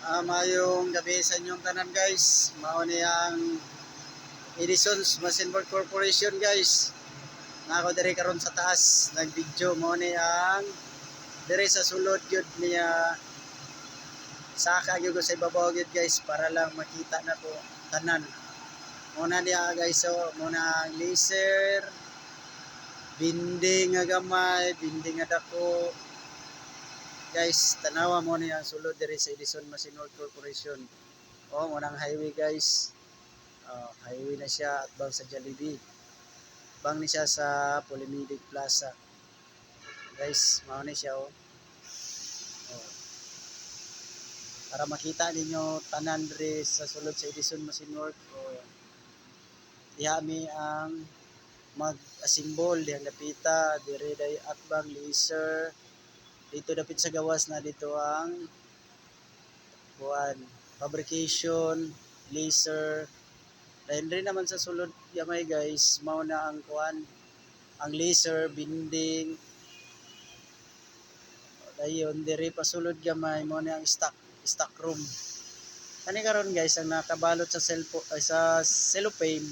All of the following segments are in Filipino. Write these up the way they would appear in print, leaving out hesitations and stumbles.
Mayong gabi sa inyong tanan guys. Mao ni ang Edison's Machine Work Corporation guys. Nako diri karon sa taas nag-video mao ni ang diri sa sulod gyud niya saka gyud sa ibabaw gyud guys para lang makita na ko tanan. Muna niya guys so muna ang laser binding nga gamay, binding nga dako. Guys, tanawa mo niya ang sulod diri sa Edison Machine Work Corporation. Munang highway guys. Highway na siya at bang sa Jollibee. Bang ni siya sa Polymedic Plaza. Guys, mao ni siya oh. Para makita ninyo tanan diri sa sulod sa Edison Machine Work. Diha mi ang mag-assemble dihang dapita diri day atbang laser. Dito dapit sa gawas na dito ang fabrication, laser. Dahil rin naman sa sulod gamay guys, mao na ang ang laser, binding. Dayon diri pa sulod gamay mao na ang stock room. Kani karon guys ang nakabalot sa cellophane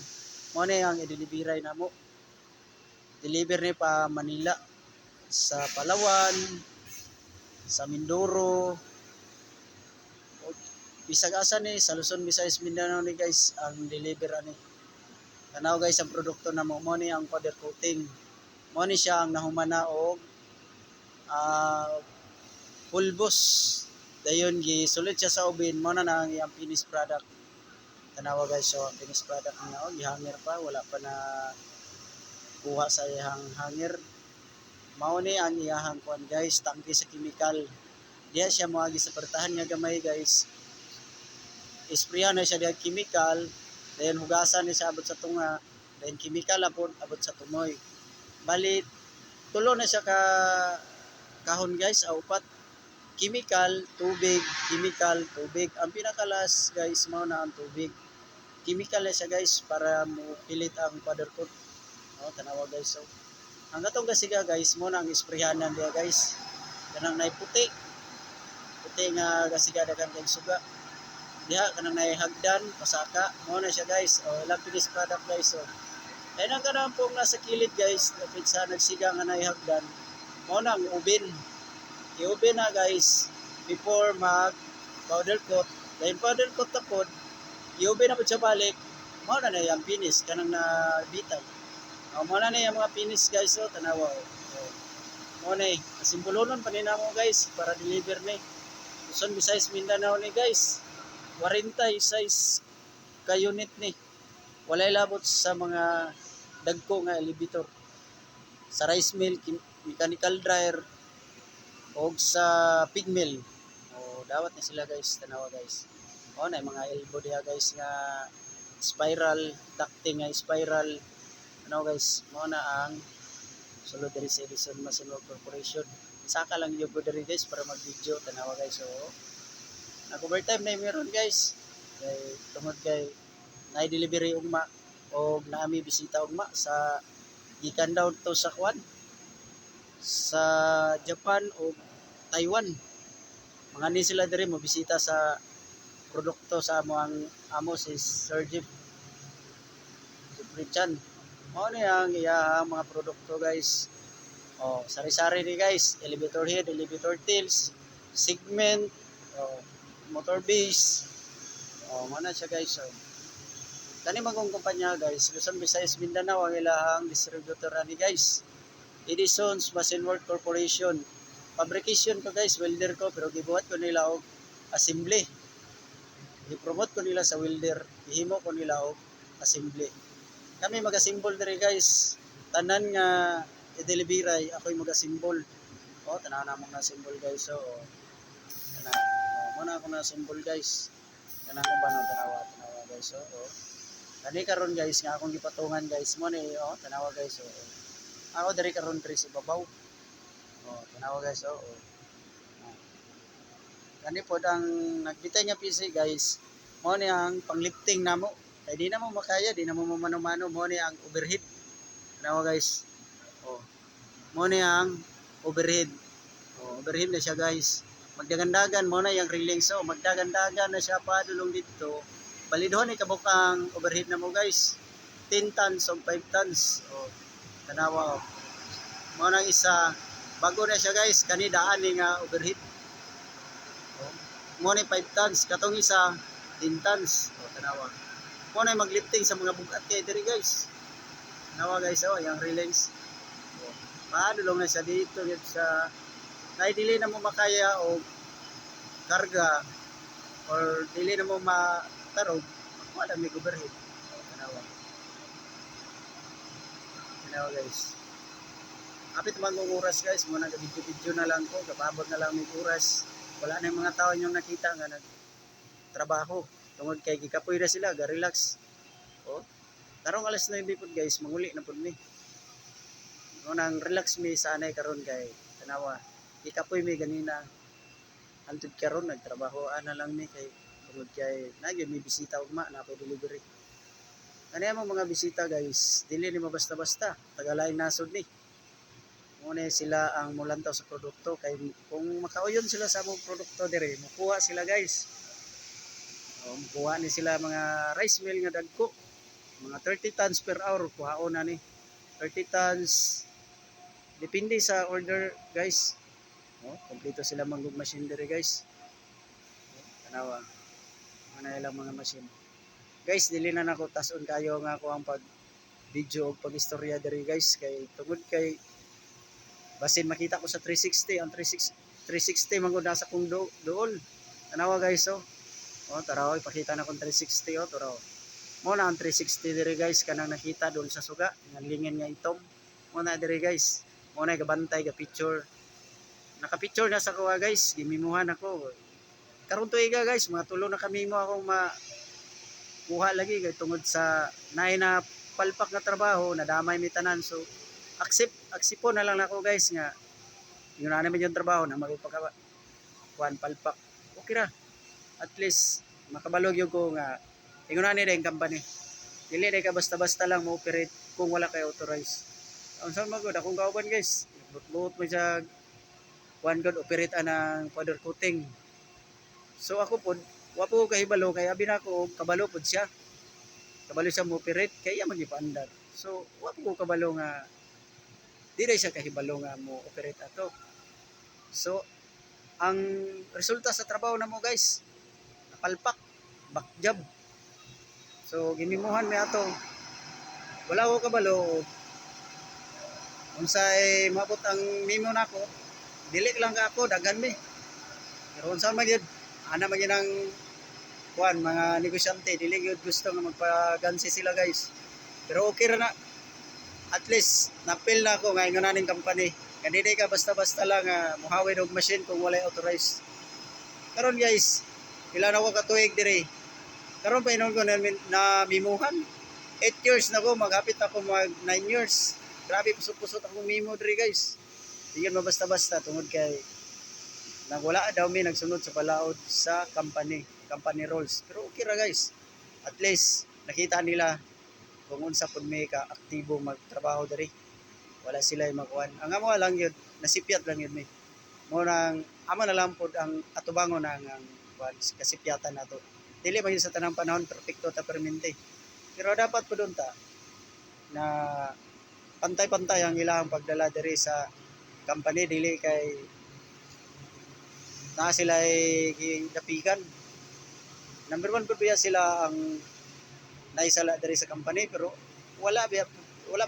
mao na ang i-delivery namo. Deliver ni pa Manila, sa Palawan, sa Mindoro, bisag asa ni sa Luzon, Visayas, Mindanao ni guys ang deliver ani. Tanaw guys ang produkto na mo ni ang powder coating. Mo ni siya ang nahumana og pulbos. Dayon gisulod siya sa oven mo na ang iyang finished product. Tanawa guys so ang finished product niya og gihanger pa wala pa na kuha sa iyang hanger. Mao ni ang iyahang kuan guys tangke sa chemical. Diya siya moagi sa pertahan nga gamay guys. Isprayan na siya diya chemical, then hugasan ni siya abot sa tunga, then chemical abot sa tumoy. Bali tulo na siya ka kahon guys, upat. Chemical, tubig, chemical, tubig. Ang pinakalas guys mao na ang tubig. Chemical na siya guys para mo pilit ang powder coat. Tanawa guys so. Ang gatong gasiga guys mo na ang isprayanan diya guys. Kanang nay puti. Puti nga gasiga daghang kay suga. Diha kanang nay hagdan pasaka mo na siya guys. Ilang finished product guys so. Kaya nang kanang pong nasa kilid guys, dapat sa nagsiga nga nay hagdan. Mo na ang oven. I-oven na guys before mag powder coat. Dahil powder coat na pod, i-oven na po siya balik. Mo na yung finish kanang na bitay. Mo na yung mga finish guys so tanawa. Mo na simbolonon pa nina mo guys para deliver ni. Luzon, Visayas, Mindanao ni guys. 46 ka unit ni. Walay labot sa mga dagko nga elevator. Sa rice mill, mechanical dryer o sa pig mill. Dawat na sila guys, tanawa guys. Na mga elbow diha guys nga spiral, ducting nga spiral. Ano guys, mo na ang sulod diri sa Edison Machine Work Corporation. Saka lang yung diri guys para mag-video, tanawa guys. So, nag-overtime na meron guys. Kay tungod kay na-delivery ugma o naami bisita ugma sa gikan daw to sa sa Japan o Taiwan. Mga ni sila diri mo bisita sa produkto sa amo si Sir Jeep Richan. Mao ni ang iyang mga produkto guys. Sari-sari ni guys, elevator head, elevator tails, segment, motor base. Mana siya guys. Kani magong kumpanya guys, Luzon, Visayas, Mindanao ang ilahang distributor ani guys. Edison's Machine Work Corporation. Fabrication ko guys, welder ko pero gibuhat ko nila og assembly. I-promote ko nila sa welder, ihimo ko nila og assembly. Kami mag-assemble diri guys. Tanan nga i-delivery ako'y mag-assemble. Tanaw na mo na assemble guys. So, muna ako na assemble guys. Kanang ko ba no tanawa guys. So, kani karon guys nga akong gipatungan guys mo ni tanawa guys. So, ako diri karon diri sa babaw. Tanawa guys. So, kani pod ang nagbitay nga PC guys. Mo ni ang panglifting namo. Kaya di na mo makaya, di na mo mamano-mano. Mo ni ang overhead. Tanawa guys. Mo ni ang overhead. Overhead na siya guys. magdagandagan mo na yung railing. So magdagandagan na siya pa dulong dito. Balidhon ni kabukang overhead na mo guys. 10 tons o 5 tons. O tanawa. Mo nang isa bago na siya guys, kani daan ni nga overhead. Mo ni 5 tons, katong isa 10 tons. O tanawa. Mo na maglifting sa mga bugat kay diri guys. Tanawa guys, oh, yung railings. Paadulong na siya dito sa dili na mo makaya o karga or dili na mo matarog, wala may overhead. Tanawa guys. Kapit man kong oras guys, muna video na lang ko, kapabot na lang may oras. Wala na yung mga tao yung nakita nga nagtrabaho. Tungod kay gikapoy na sila, ga-relax. O, tarong alas 9 po guys, manguli na po mi. Nang relax mi sanay karon kay tanawa. Gikapoy mi ganina. Antud karon nagtrabaho ana lang mi kay tungod kay nagyo mi bisita ugma na pa delivery. Kaniya mo mga bisita guys, dili ni basta-basta, tagalay nasod ni. Muna sila ang mulantaw sa produkto kay kung makauyon sila sa among produkto dire, mukuha sila guys. Mukuha ni sila mga rice mill nga dagko. Mga 30 tons per hour kuhaon na ni. 30 tons depende sa order guys. Kompleto sila manggug machine dire guys. Tanawa. Mana ilang mga machine. Guys, dili na nako tason kayo nga ako ang pag video o pag istorya dire guys kay tungod kay basin makita ko sa 360 ang 360 mangod nasa kung dool. Tanawa guys oh. Taraw ipakita na kung 360 taraw. Mo na ang 360 dire guys kanang nakita doon sa suga nga lingin nga itom. Mo na dire guys. Mo na gabantay ga picture. Naka-picture na sa kuha guys, gimimuhan ako. Karon tuiga guys, mga tulo na kami mo akong kuha lagi kay tungod sa naay na palpak na trabaho, nadamay mi tanan. So aksipon na lang nako guys nga yun na naman yung trabaho na magpaka kuan palpak. Okay ra. At least makabalog yung ko nga ingon ni ding company. Dili ka basta-basta lang mo operate kung wala kay authorize. Unsa magud akong kauban guys. Buot mo sa one god operate anang powder coating. So ako pod wa po kahibalo kay abi nako kabalo pod siya. Kabalo siya mo operate kay iya magipaandar. So wa po kabalo nga dili siya kahibalo nga mo operate ato. So ang resulta sa trabaho na mo guys napalpak back job. So gimimuhan mi ato. Wala ko kabalo unsay mabot ang mimo nako dili lang ka ako daghan mi. Pero unsa man gyud ana man gyud ang kuan mga negosyante dili gyud gusto nga magpagansi sila guys. Pero okay ra na. At least napil na ako nga ingonaning company. Kanidi ka basta-basta lang muhawid og machine kung walay authorized. Karon guys, ilan ako katuig diri. Karon pa inon ko na mimuhan. 8 years na ko, maghapit ako mag 9 years. Grabe pusot-pusot akong mimo diri guys. Di yan mabasta-basta tungod kay nagwala daw mi nagsunod sa palaod sa company rules. Pero okay ra guys. At least nakita nila kung unsa pud may ka aktibo magtrabaho diri. Wala sila makuan. Ang amo lang yun, nasipyat lang yun mi. Mo nang amo na lang pud ang atubangon ang kuan kasipyatan nato. Dili man yun sa tanang panahon perpekto ta permente. Pero dapat pud unta na pantay-pantay ang ilang pagdala diri sa company dili kay na sila ay dapigan. Number 1 pud sila ang naisala diri sa company pero wala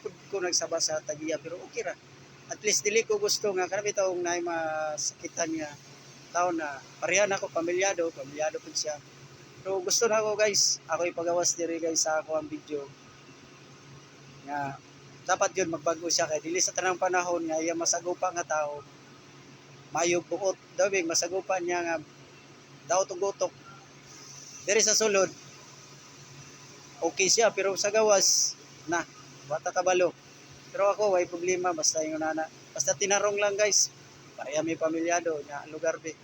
pud ko nagsaba sa tagiya pero okay ra. At least dili ko gusto nga kanami taong naay masakitan nga tao na pareha nako pamilyado pud siya. Pero gusto na ako guys, ako ipagawas diri guys sa ako ang video. Nga dapat yun magbago siya kay dili sa tanang panahon nga iya masagupa nga tao. Mayog buot daw big masagupa niya nga daw tugotok. Diri sa sulod okay siya pero sa gawas na wata kabalo. Pero ako way problema basta yung nana. Basta tinarong lang guys. Pareha may pamilyado nya lugar be.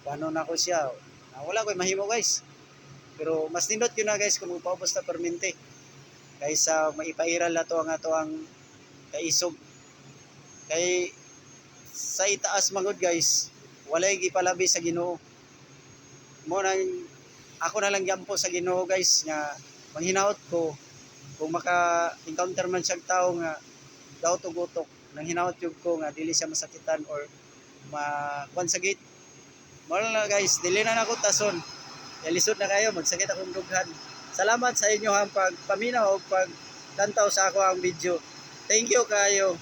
Paano na ko siya? Wala ko'y mahimo guys. Pero mas nindot yun na guys kung magpaubos na permente. Kaysa maipairal na to ang ato ang kaisog. Kay sa itaas mangod guys. walay gipalabi sa Ginoo. Mo nang ako na lang gyampo sa Ginoo guys nga manghinaot ko kung maka-encounter man siyang tao nga daw tugutok nang hinaot jud ko nga dili siya masakitan or kuan sa gate. Mo na guys, dili na nako tason. Lisod na kayo, magsakit akong dughan. Salamat sa inyo ang pagpaminaw o pagtantaw sa ako ang video. Thank you kayo.